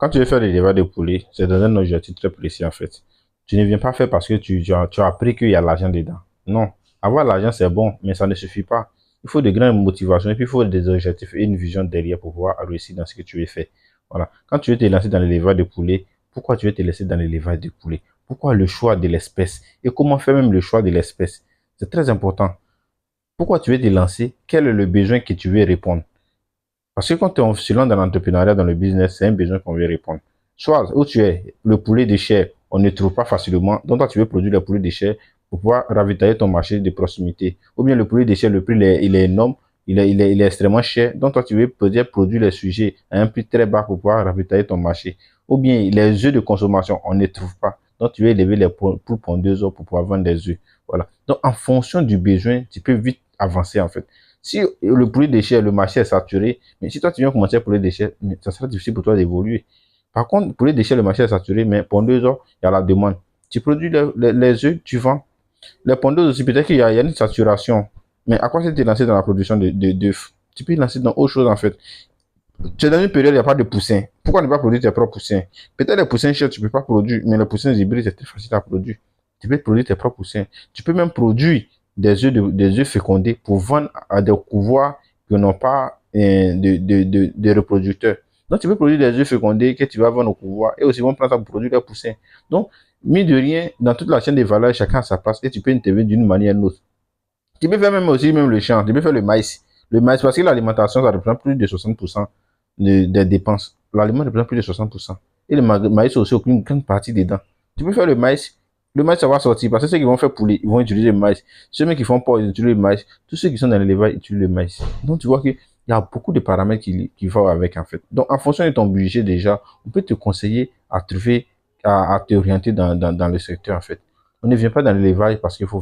Quand tu veux faire l'élevage de poulet, c'est dans un objectif très précis en fait. Tu ne viens pas faire parce que tu as appris qu'il y a l'argent dedans. Non. Avoir l'argent, c'est bon, mais ça ne suffit pas. Il faut de grandes motivations et puis il faut des objectifs et une vision derrière pour pouvoir réussir dans ce que tu veux faire. Voilà. Quand tu veux te lancer dans l'élevage de poulet, pourquoi tu veux te laisser dans l'élevage de poulet? Pourquoi le choix de l'espèce? Et comment faire même le choix de l'espèce? C'est très important. Pourquoi tu veux te lancer? Quel est le besoin que tu veux répondre? Parce que quand tu es selon dans l'entrepreneuriat, dans le business, c'est un besoin qu'on veut répondre. Soit où tu es, le poulet de chair, on ne trouve pas facilement. Donc toi, tu veux produire le poulet de chair pour pouvoir ravitailler ton marché de proximité. Ou bien le poulet de chair, le prix il est énorme, il est extrêmement cher. Donc toi, tu veux peut-être produire les sujets à un prix très bas pour pouvoir ravitailler ton marché. Ou bien les œufs de consommation, on ne trouve pas. Donc tu veux élever les poules pondeuses pour pouvoir vendre des œufs. Voilà. Donc en fonction du besoin, tu peux vite avancer en fait. Si le poulet de chair, le marché est saturé, mais si toi tu viens commencer pour les déchets, ça sera difficile pour toi d'évoluer. Par contre, pour les déchets, le marché est saturé, mais pondeuses, il y a la demande. Tu produis les œufs, tu vends. Les pondeuses aussi, peut-être qu'il y a une saturation. Mais à quoi tu lancé dans la production d'œufs? Tu peux te lancer dans autre chose en fait. Tu es dans une période, il n'y a pas de poussins. Pourquoi ne pas produire tes propres poussins? Peut-être les poussins chers, tu ne peux pas produire, mais les poussins hybrides, c'est très facile à produire. Tu peux produire tes propres poussins. Tu peux même produire des œufs fécondés pour vendre à des couvoirs qui n'ont pas de reproducteurs. Donc, tu peux produire des œufs fécondés que tu vas vendre au couvoir et aussi vont prendre ça pour produire des poussins. Donc, mine de rien, dans toute la chaîne des valeurs, chacun a sa place et tu peux intervenir d'une manière ou d'une autre. Tu peux faire même aussi même le champ, tu peux faire le maïs. Le maïs, parce que l'alimentation, ça représente plus de 60% des dépenses. L'aliment représente plus de 60%. Et le maïs aussi occupe une grande partie dedans. Tu peux faire le maïs, ça va sortir. Parce que ceux qui vont faire poulet, ils vont utiliser le maïs. Ceux qui font porc, ils utilisent le maïs. Tous ceux qui sont dans l'élevage, ils utilisent le maïs. Donc, tu vois qu'il y a beaucoup de paramètres qui vont avec, en fait. Donc, en fonction de ton budget, déjà, on peut te conseiller à trouver, à t'orienter dans le secteur, en fait. On ne vient pas dans l'élevage parce qu'il faut